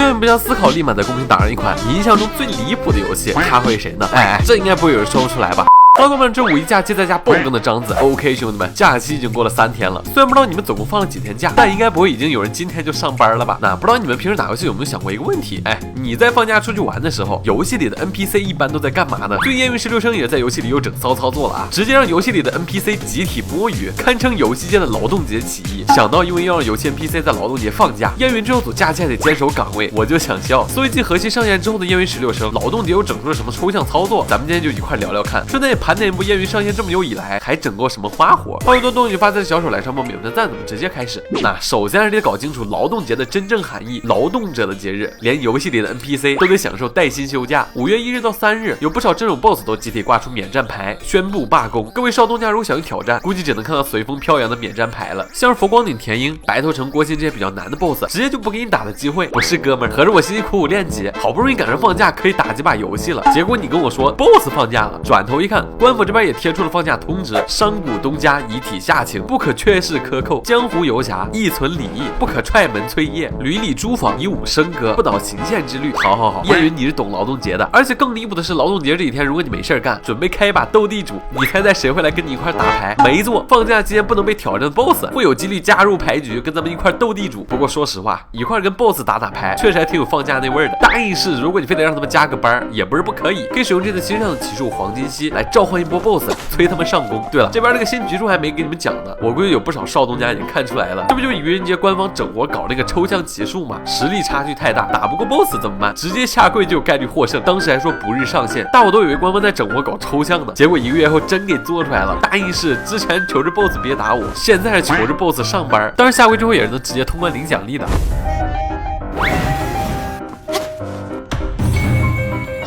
根本不想思考，立马在公屏打上一款你印象中最离谱的游戏，他会谁呢？哎，这应该不会有人说不出来吧？老板们，这五一假期在家爆更的章子 ，OK， 兄弟们，假期已经过了3天了。虽然不知道你们总共放了几天假，但应该不会已经有人今天就上班了吧？那不知道你们平时打游戏有没有想过一个问题？哎，你在放假出去玩的时候，游戏里的 NPC 一般都在干嘛呢？最近烟云16生也在游戏里有整骚操作了啊，直接让游戏里的 NPC 集体摸鱼，堪称游戏界的劳动节起义。想到因为要让游戏 NPC 在劳动节放假，烟云制作组假期还得坚守岗位，我就想笑。所以继核心上线之后的烟云16生，劳动节又整出了什么抽象操作？咱们今天就一块聊聊看，顺带也盘点一部烟云上线这么久以来还整过什么花活。话语多动，你发在小手来上方免费赞，咱们直接开始。那首先还是得搞清楚劳动节的真正含义，劳动者的节日，连游戏里的 NPC 都得享受带薪休假。5月1日到3日，有不少这种 BOSS 都集体挂出免战牌，宣布罢工。各位少东家如果想去挑战，估计只能看到随风飘扬的免战牌了。像是佛光顶田英、白头城郭鑫这些比较难的 BOSS， 直接就不给你打的机会。不是哥们儿，合着我辛辛苦苦练级，好不容易赶上放假可以打几把游戏了，结果你跟我说 BOSS 放假了，转头一看，官府这边也贴出了放假通知，商贾东家遗体下情，不可缺失克扣；江湖游侠亦存礼义，不可踹门催业；屡礼诸坊以武笙歌，不蹈行宪之律。好，烟云你是懂劳动节的，而且更离谱的是，劳动节这几天，如果你没事干，准备开一把斗地主，你猜谁会来跟你一块打牌？没错，放假期间不能被挑战的 BOSS 会有几率加入牌局，跟咱们一块斗地主。不过说实话，一块跟 BOSS 打牌，确实还挺有放假那味儿的。大意是，如果你非得让他们加个班，也不是不可以，可以使用这次新上的奇术黄金溪来召唤一波 BOSS， 催他们上攻。对了，这边这个新局数还没给你们讲呢，我估计有不少少东家已经看出来了，这不就是愚人节官方整活搞那个抽象奇术吗？实力差距太大，打不过 BOSS 怎么办？直接下跪就有概率获胜。当时还说不日上线，大伙都以为官方在整活搞抽象呢，结果1个月后真给做出来了。大意是之前求着 BOSS 别打我，现在是求着 BOSS 上班，当然下跪之后也是能直接通关领奖励的。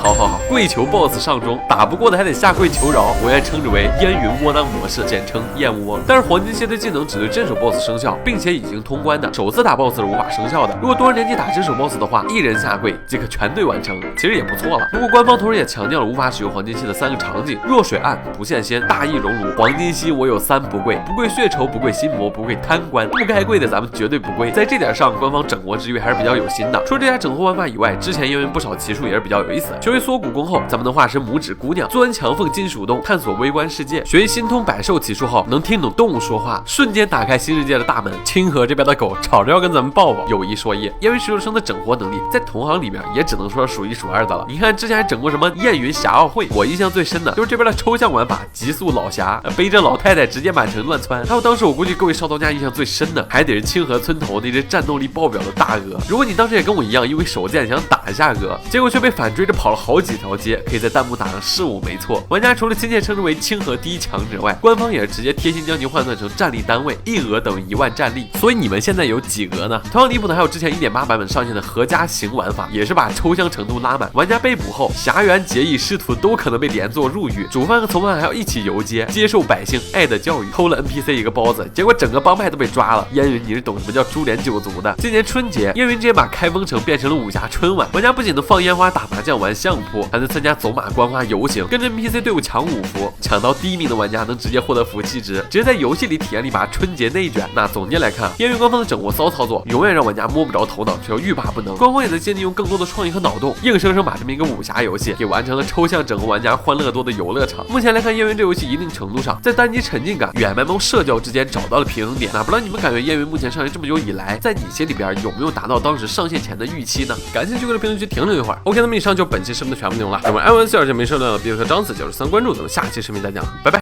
好，跪求 BOSS 上中，打不过的还得下跪求饶，我愿称之为烟云窝囊模式，简称燕窝。但是黄金蝎的技能只对镇守 BOSS 生效，并且已经通关的，首次打 BOSS 是无法生效的。如果多人联机打镇守 BOSS 的话，一人下跪即可全队完成，其实也不错了。不过官方同时也强调了无法使用黄金蝎的3个场景：弱水岸、不羡仙、大义熔炉。黄金蝎我有3不跪：不跪血仇，不跪心魔，不跪贪官。不该跪的咱们绝对不跪。在这点上，官方整活之余还是比较有心的。除了这家整活玩法以外，之前因为不少奇术也是比较有意思。学会缩骨功后，咱们能化身拇指姑娘，钻墙缝金鼠洞，探索微观世界；学心通百兽奇术后，能听懂动物说话，瞬间打开新世界的大门。清河这边的狗吵着要跟咱们抱抱。有一说一，烟云16生的整活能力在同行里面也只能说数1数2的了。你看之前还整过什么燕云侠奥会，我印象最深的就是这边的抽象玩法极速老侠，背着老太太直接满城乱窜。还有当时我估计各位少东家印象最深的，还得是清河村头那只战斗力爆表的大鹅。如果你当时也跟我一样，因为手贱想打一下鹅，结果却被反追着跑了好几条街，可以在弹幕打上是我没错。玩家除了亲切称之为清河第1强者外，官方也是直接贴心将其换算成战力单位，1鹅等于1万战力。所以你们现在有几鹅呢？同样离谱的还有之前 1.8 版本上线的合家行玩法，也是把抽象程度拉满。玩家被捕后，侠园、结义、师徒都可能被连坐入狱，主犯和从犯还要一起游街，接受百姓爱的教育。偷了 NPC 一个包子，结果整个帮派都被抓了。烟云，你是懂什么叫株连九族的？今年春节，烟云直接把开封城变成了武侠春晚，玩家不仅能放烟花、打麻将、玩相扑，还能参加走马观花游行，跟着 NPC 队伍抢五福，抢到第1名的玩家能直接获得福气值，直接在游戏里体验了一把春节内卷。那总结来看，烟云官方的整活骚操作永远让玩家摸不着头脑，却又欲罢不能。官方也在尽力用更多的创意和脑洞，硬生生把这么一个武侠游戏给完成了抽象整合玩家欢乐多的游乐场。目前来看，烟云这游戏一定程度上在单机沉浸感与 MMO 社交之间找到了平衡点。那不知道你们感觉烟云目前上线这么久以来，在你心里边有没有达到当时上线前的预期呢？感兴趣可以评论区评论一会儿。OK， 那么以上就本期视频的全部内容了。那么艾文笑这没事的，别和张子就是3关注，咱们下期视频再讲，拜拜。